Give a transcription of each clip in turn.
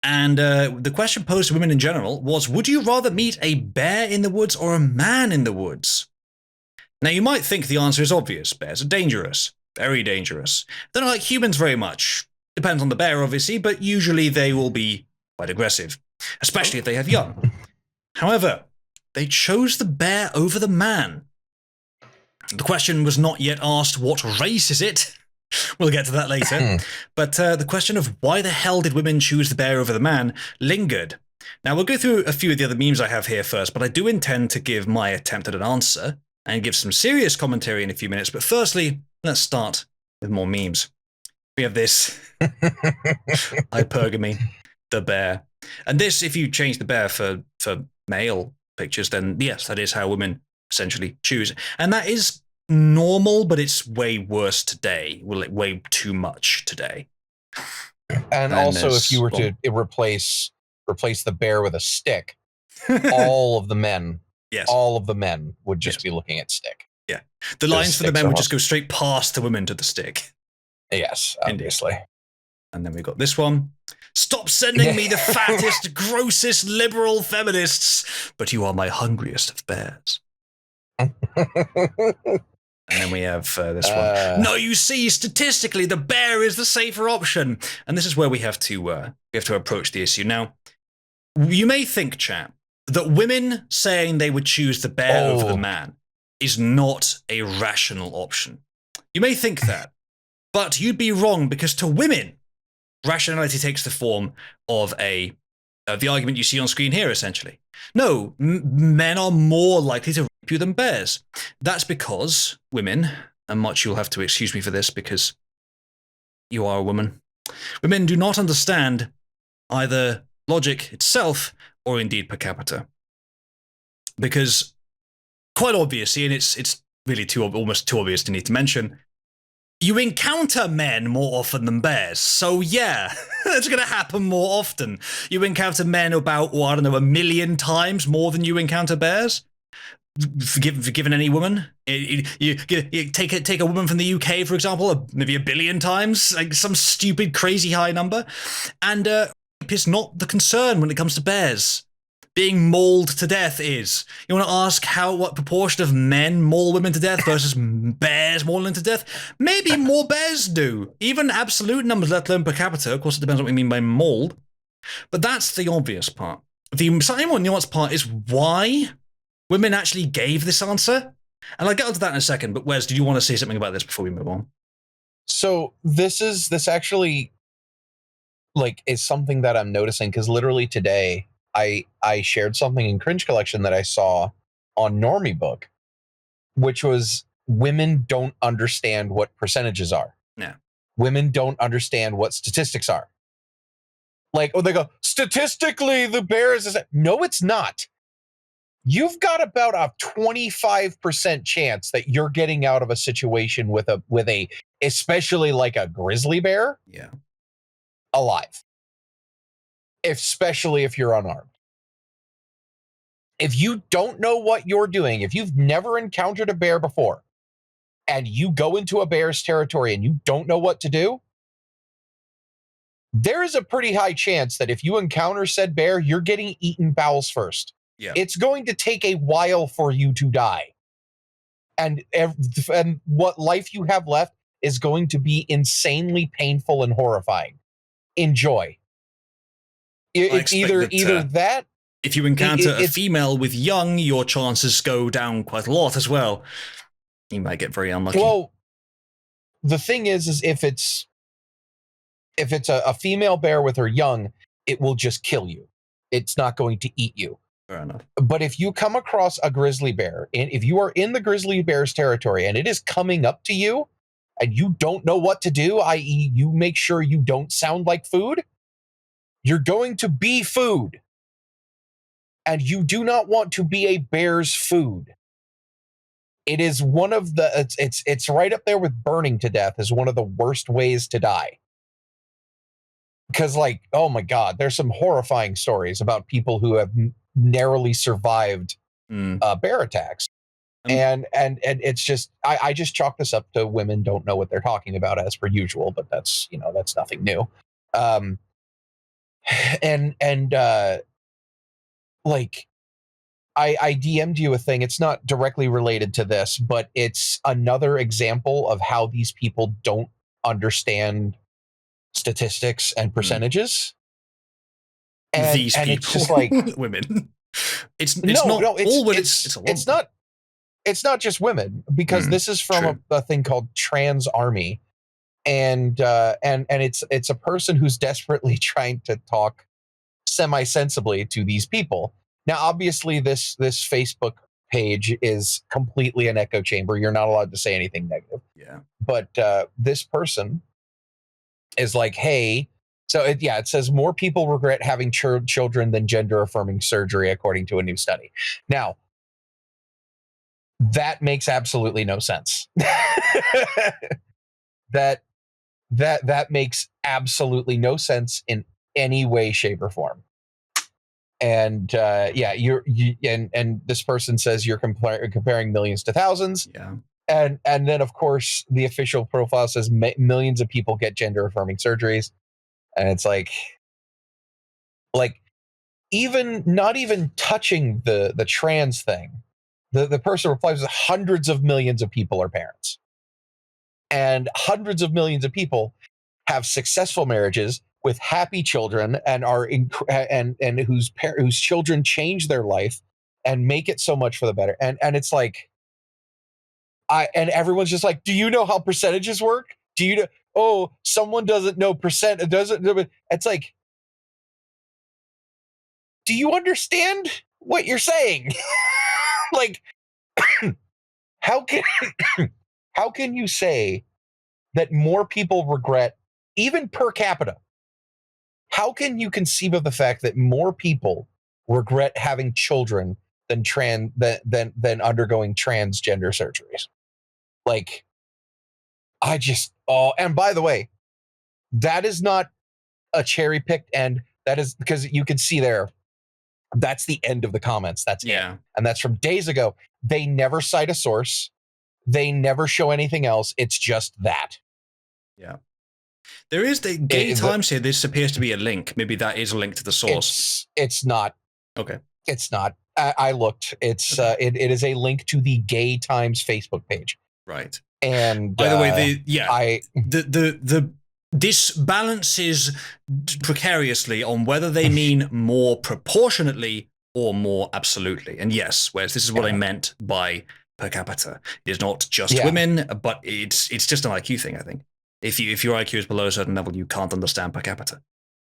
And the question posed to women in general was, would you rather meet a bear in the woods or a man in the woods? Now, you might think the answer is obvious. Bears are dangerous. Very dangerous. They're not like humans very much. Depends on the bear, obviously, but usually they will be quite aggressive, especially if they have young. However, they chose the bear over the man. The question was not yet asked, what race is it? We'll get to that later. But the question of why the hell did women choose the bear over the man lingered. Now, we'll go through a few of the other memes I have here first, but I do intend to give my attempt at an answer and give some serious commentary in a few minutes. But firstly, let's start with more memes. We have this. Hypergamy, the bear. And this, if you change the bear for male pictures, then yes, that is how women essentially choose. And that is normal, but it's way worse today. Well, way too much today. And also, if you were to replace the bear with a stick, all of the men would just be looking at stick. Yeah. The lines for the men would just go straight past the women to the stick. Yes, obviously. Indeed. And then we got this one. Stop sending me the fattest, grossest liberal feminists, but you are my hungriest of bears. And then we have this one. No, you see, statistically, the bear is the safer option. And this is where we have to approach the issue. Now, you may think, chat, that women saying they would choose the bear over the man is not a rational option. You may think that, but you'd be wrong, because to women, rationality takes the form of the argument you see on screen here, essentially. No, men are more likely to rape you than bears. That's because women, and Motch, you'll have to excuse me for this because you are a woman. Women do not understand either logic itself or indeed per capita. Because quite obviously, and it's really almost too obvious to need to mention, you encounter men more often than bears. So yeah, it's going to happen more often. You encounter men about, 1 million times more than you encounter bears. Forgiven any woman. You take a woman from the UK, for example, maybe 1 billion times, like some stupid, crazy high number. And it's not the concern when it comes to bears. Being mauled to death is. You want to ask what proportion of men maul women to death versus bears mauling to death? Maybe more bears do. Even absolute numbers, let alone per capita. Of course, it depends on what we mean by mauled. But that's the obvious part. The slightly more nuanced part is why women actually gave this answer. And I'll get onto that in a second. But Wes, did you want to say something about this before we move on? So this actually is something that I'm noticing, because literally today, I shared something in Cringe Collection that I saw on Normie Book, which was women don't understand what percentages are. Yeah. Women don't understand what statistics are. They go, statistically, the bear is... No, it's not. You've got about a 25% chance that you're getting out of a situation with a especially like a grizzly bear. Yeah. Alive. Especially if you're unarmed. If you don't know what you're doing, if you've never encountered a bear before, and you go into a bear's territory and you don't know what to do, there is a pretty high chance that if you encounter said bear, you're getting eaten bowels first. Yeah. It's going to take a while for you to die. And what life you have left is going to be insanely painful and horrifying. Enjoy. It's either that. If you encounter a female with young, your chances go down quite a lot as well. You might get very unlucky. Well, the thing is if it's a female bear with her young, it will just kill you. It's not going to eat you. Fair enough. But if you come across a grizzly bear, and if you are in the grizzly bear's territory and it is coming up to you and you don't know what to do, i.e. you make sure you don't sound like food, you're going to be food. And you do not want to be a bear's food. It is one of the, it's right up there with burning to death as one of the worst ways to die. Because oh my God, there's some horrifying stories about people who have narrowly survived bear attacks. And it's just, I just chalk this up to women don't know what they're talking about as per usual, but that's nothing new. and like I DM'd you a thing. It's not directly related to this, but it's another example of how these people don't understand statistics and percentages. These And people, it's just like women. It's no, not no, all women. It's a lot. It's not just women, because this is from a thing called Trans Army, and it's a person who's desperately trying to talk semi-sensibly to these people. Now, obviously, this Facebook page is completely an echo chamber. You're not allowed to say anything negative. Yeah. But this person is like, hey, so it says more people regret having children than gender-affirming surgery, according to a new study. Now, that makes absolutely no sense. that makes absolutely no sense in any way, shape, or form. And and this person says you're comparing millions to thousands. Yeah. And then, of course, the official profile says millions of people get gender affirming surgeries. And it's like even not even touching the trans thing. The person replies, hundreds of millions of people are parents. And hundreds of millions of people have successful marriages with happy children and are and whose children change their life and make it so much for the better. And it's like, and everyone's just like, do you know how percentages work? Do you know? Oh, someone doesn't know percent. It doesn't. It's like, do you understand what you're saying? Like, how can you say that more people regret, even per capita? How can you conceive of the fact that more people regret having children than than undergoing transgender surgeries? Like, and by the way, that is not a cherry picked end. That is because you can see there, that's the end of the comments. That's it. And that's from days ago. They never cite a source. They never show anything else. It's just that. Yeah. There is the Gay Times here. This appears to be a link. Maybe that is a link to the source. It's not. Okay. It's not. I looked. It's it is a link to the Gay Times Facebook page. Right. And by the way, this balances precariously on whether they mean more proportionately or more absolutely. And yes, whereas this is what I meant by per capita. It is not just women, but it's just an IQ thing, I think. If your IQ is below a certain level, you can't understand per capita.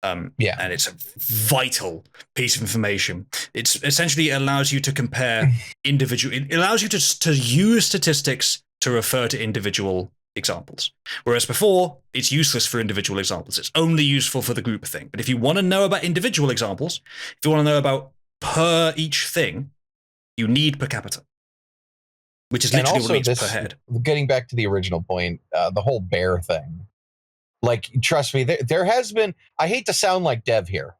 And it's a vital piece of information. It's essentially allows you to compare individual. It allows you to use statistics to refer to individual examples. Whereas before, it's useless for individual examples. It's only useful for the group thing. But if you want to know about individual examples, if you want to know about per each thing, you need per capita, which is literally what it means per head. Getting back to the original point, the whole bear thing. Like, trust me, there has been, I hate to sound like Dev here.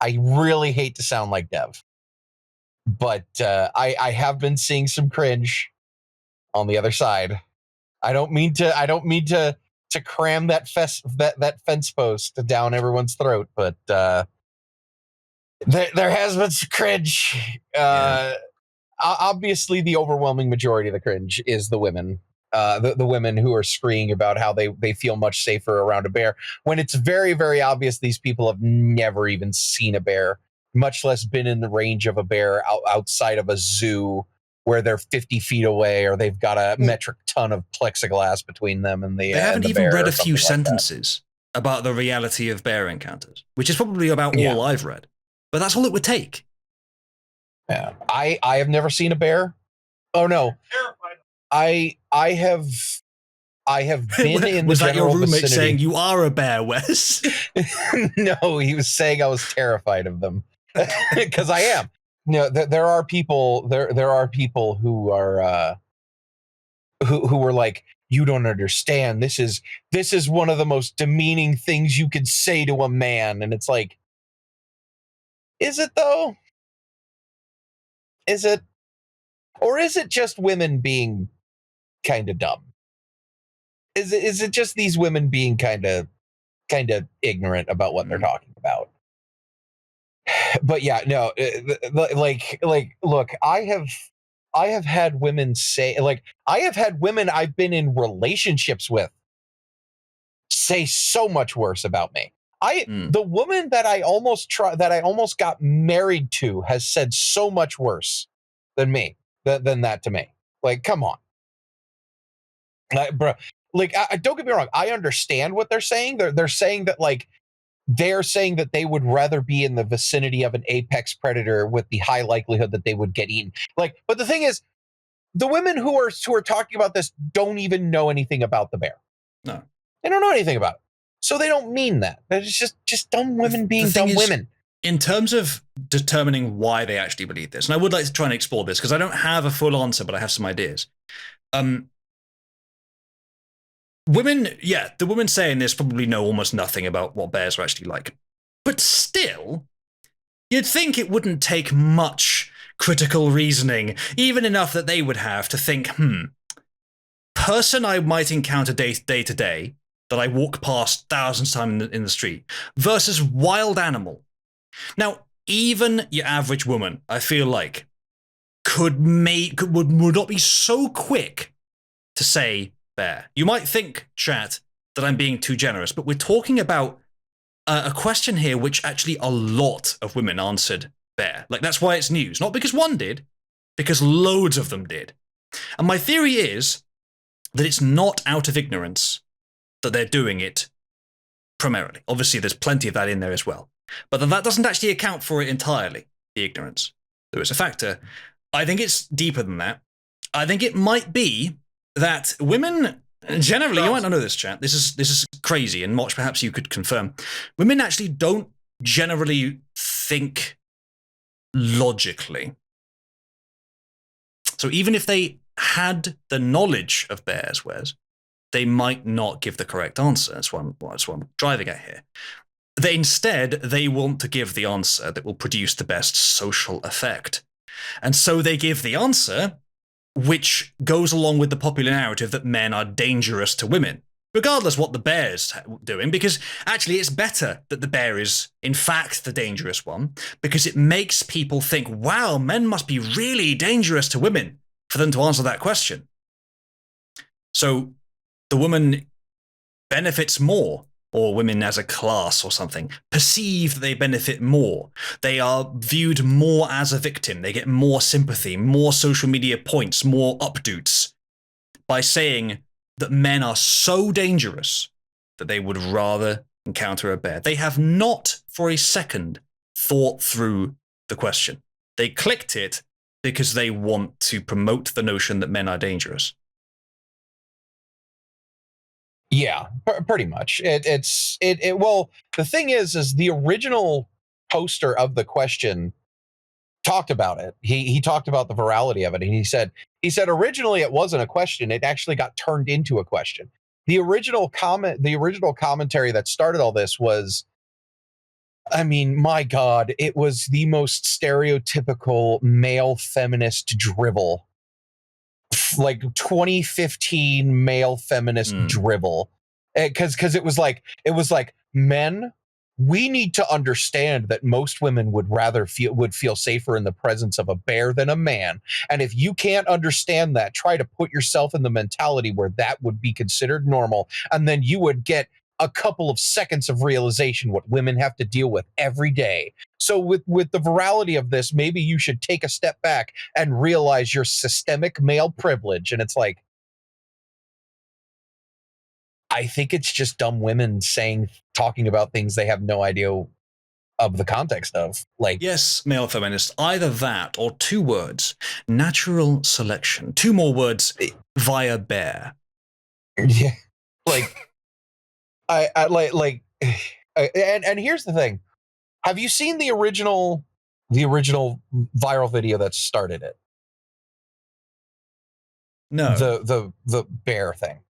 I really hate to sound like Dev. But I have been seeing some cringe on the other side. I don't mean to cram that fence post down everyone's throat, but there has been some cringe. Obviously, the overwhelming majority of the cringe is the women. The women who are screaming about how they feel much safer around a bear, when it's very, very obvious these people have never even seen a bear, much less been in the range of a bear outside of a zoo where they're 50 feet away, or they've got a metric ton of plexiglass between them and the. They haven't even read a few sentences about the reality of bear encounters, which is probably about all I've read. But that's all it would take. Yeah, I have never seen a bear. Oh no. I have been in the Was that your roommate vicinity. saying you are a bear, Wes? No, he was saying I was terrified of them, because I am. No, there are people who are who were like, you don't understand. This is one of the most demeaning things you could say to a man, and it's like, is it though? Is it, or is it just women being kind of dumb? Is it just these women being kind of kind of ignorant about what they're talking about. But yeah, no, like, look, I have had women say, like, I have had women I've been in relationships with say so much worse about me. The woman that I almost got married to has said so much worse than me, than that to me. Like, come on. Bro, like, don't get me wrong. I understand what they're saying. They're saying that, like, they're saying that they would rather be in the vicinity of an apex predator with the high likelihood that they would get eaten. Like, but the thing is, the women who are talking about this don't even know anything about the bear. No, they don't know anything about it, so they don't mean that. It's just dumb women being dumb women. In terms of determining why they actually believe this, and I would like to try and explore this because I don't have a full answer, but I have some ideas. Women, yeah, the women saying this probably know almost nothing about what bears are actually like. But still, you'd think it wouldn't take much critical reasoning, even enough that they would have to think, person I might encounter day to day, that I walk past thousands of times in the street, versus wild animal. Now, even your average woman, I feel like, would not be so quick to say bear. You might think, chat, that I'm being too generous, but we're talking about a question here which actually a lot of women answered bear. Like, that's why it's news. Not because one did, because loads of them did. And my theory is that it's not out of ignorance that they're doing it primarily. Obviously, there's plenty of that in there as well. But that doesn't actually account for it entirely, the ignorance. There is a factor. I think it's deeper than that. I think it might be that women generally, you might not know this, chat. This is crazy, and Motch, perhaps you could confirm. Women actually don't generally think logically. So even if they had the knowledge of bears' wares, they might not give the correct answer. That's what I'm driving at here. Instead, they want to give the answer that will produce the best social effect. And so they give the answer which goes along with the popular narrative that men are dangerous to women, regardless what the bear's doing, because actually it's better that the bear is, in fact, the dangerous one, because it makes people think, wow, men must be really dangerous to women for them to answer that question. So the woman benefits more, or women as a class or something, perceive that they benefit more. They are viewed more as a victim. They get more sympathy, more social media points, more updoots by saying that men are so dangerous that they would rather encounter a bear. They have not for a second thought through the question. They clicked it because they want to promote the notion that men are dangerous. Yeah, pretty much. Well, the thing is the original poster of the question talked about it. He talked about the virality of it, and he said originally it wasn't a question. It actually got turned into a question. The original commentary that started all this was, I mean, my God, it was the most stereotypical male feminist drivel. Like 2015 male feminist drivel, because it was like men, we need to understand that most women would feel safer in the presence of a bear than a man, and if you can't understand that, try to put yourself in the mentality where that would be considered normal, and then you would get a couple of seconds of realization what women have to deal with every day. So with the virality of this, maybe you should take a step back and realize your systemic male privilege. And it's like, I think it's just dumb women talking about things they have no idea of the context of. Like, yes, male feminist, either that or two words: natural selection. Two more words via bear. Yeah, like and here's the thing: have you seen the original viral video that started it? No. The bear thing.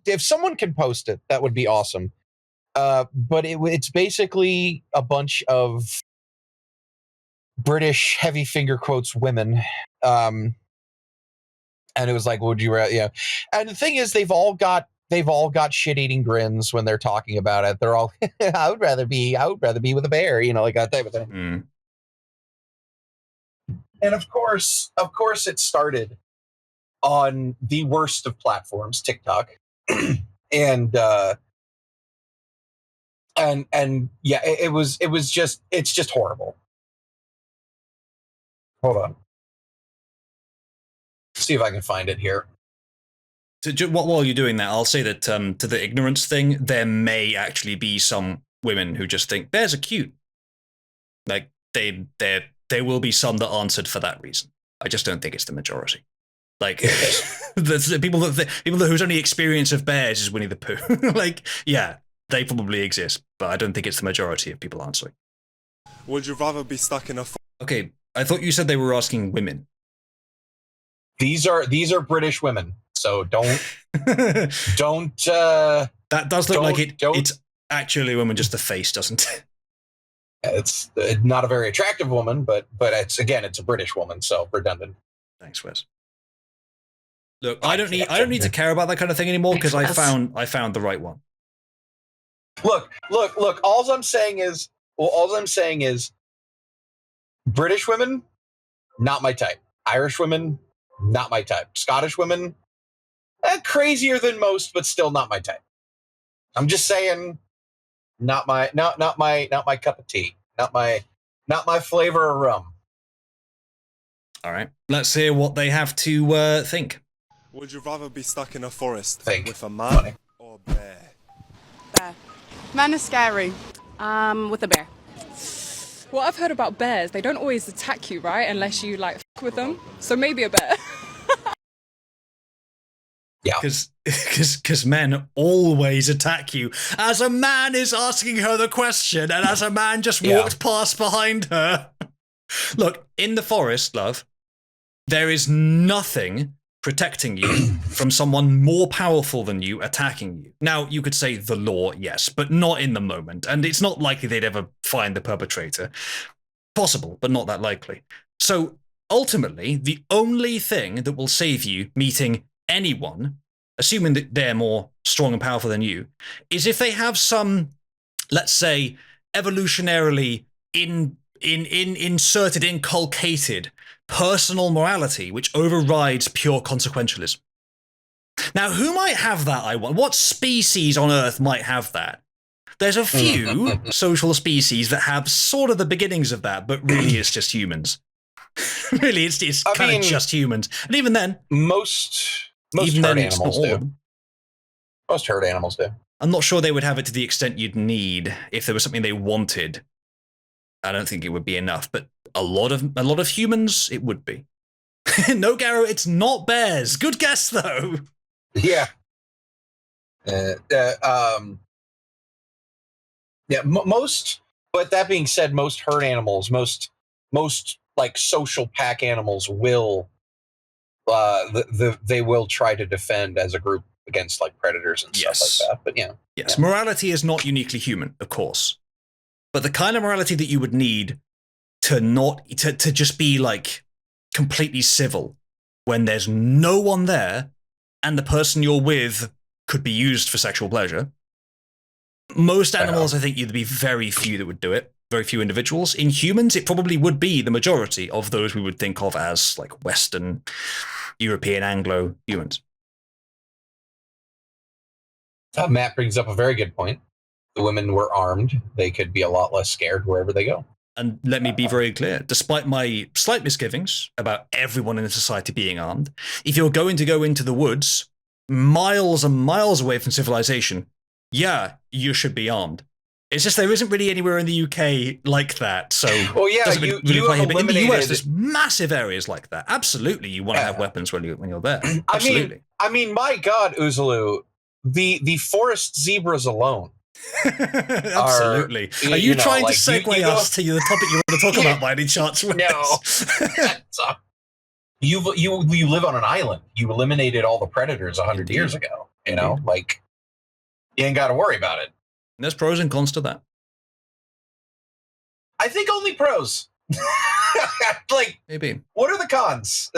If someone can post it, that would be awesome. But it's basically a bunch of British heavy finger quotes women. And it was like, would you rather? Yeah. And the thing is, they've all got they've all got shit-eating grins when they're talking about it. They're all, I would rather be with a bear, like that type of thing. Mm. And of course, it started on the worst of platforms, TikTok, and yeah, it's just horrible. Hold on, see if I can find it here. While you're doing that, I'll say that to the ignorance thing, there may actually be some women who just think bears are cute. Like there will be some that answered for that reason. I just don't think it's the majority. Like the people whose only experience of bears is Winnie the Pooh. Like, yeah, they probably exist, but I don't think it's the majority of people answering. Would you rather be stuck in a... Okay, I thought you said they were asking women. These are British women, so don't. That does look like it. It's actually a woman, just the face, doesn't it? It's not a very attractive woman, but it's a British woman, so redundant. Thanks, Wes. Look, I don't need to care about that kind of thing anymore because I found the right one. Look. All I'm saying is, British women, not my type. Irish women, not my type. Scottish women, crazier than most, but still not my type. I'm just saying, not my cup of tea. Not my flavor of rum. All right, let's hear what they have to think. Would you rather be stuck in a forest with a man Funny. or a bear? Bear. Men are scary. With a bear. What I've heard about bears, they don't always attack you, right? Unless you like f with them. So maybe a bear. Yeah. Because men always attack you. As a man is asking her the question, and as a man just walked past behind her. Look, in the forest, love, there is nothing protecting you from someone more powerful than you attacking you. Now, you could say the law, yes, but not in the moment. And it's not likely they'd ever find the perpetrator. Possible, but not that likely. So ultimately, the only thing that will save you meeting anyone, assuming that they're more strong and powerful than you, is if they have some, let's say, evolutionarily inculcated personal morality which overrides pure consequentialism. Now, who might have that, I wonder? What species on Earth might have that? There's a few social species that have sort of the beginnings of that, but really it's just humans. Really, it's kind of just humans. And even then... Most herd animals do. Most herd animals do. I'm not sure they would have it to the extent you'd need if there was something they wanted. I don't think it would be enough, but a lot of humans, it would be. No, Garrow, it's not bears. Good guess, though. Yeah. Most. But that being said, most herd animals, most like social pack animals will, they will try to defend as a group against like predators and stuff like that. But yes, morality is not uniquely human, of course. But the kind of morality that you would need to just be like completely civil when there's no one there and the person you're with could be used for sexual pleasure. Most animals, I think you'd be very few that would do it. Very few individuals. In humans, it probably would be the majority of those we would think of as like Western, European, Anglo humans. Matt brings up a very good point. The women were armed. They could be a lot less scared wherever they go. And let me be very clear, despite my slight misgivings about everyone in the society being armed, if you're going to go into the woods, miles and miles away from civilization, yeah, you should be armed. It's just there isn't really anywhere in the UK like that. So well, yeah, you have but in the US, there's massive areas like that. Absolutely, you want to have weapons when you're there. Absolutely. I mean, my God, Uzalu, the forest zebras alone. Absolutely. Are you trying to segue us to the topic you want to talk about by any chance? No. You live on an island. You eliminated all the predators 100 years ago. You know, like you ain't got to worry about it. There's pros and cons to that. I think only pros. Like, maybe. What are the cons?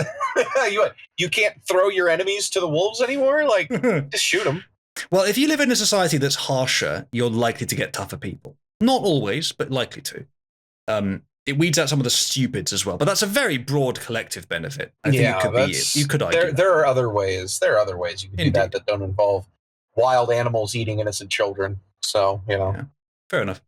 You can't throw your enemies to the wolves anymore? Like, just shoot them. Well, if you live in a society that's harsher, you're likely to get tougher people. Not always, but likely to. It weeds out some of the stupids as well, but that's a very broad collective benefit. I think it could be it. You could argue. There are other ways. There are other ways you can do that don't involve wild animals eating innocent children. So, Yeah. Fair enough.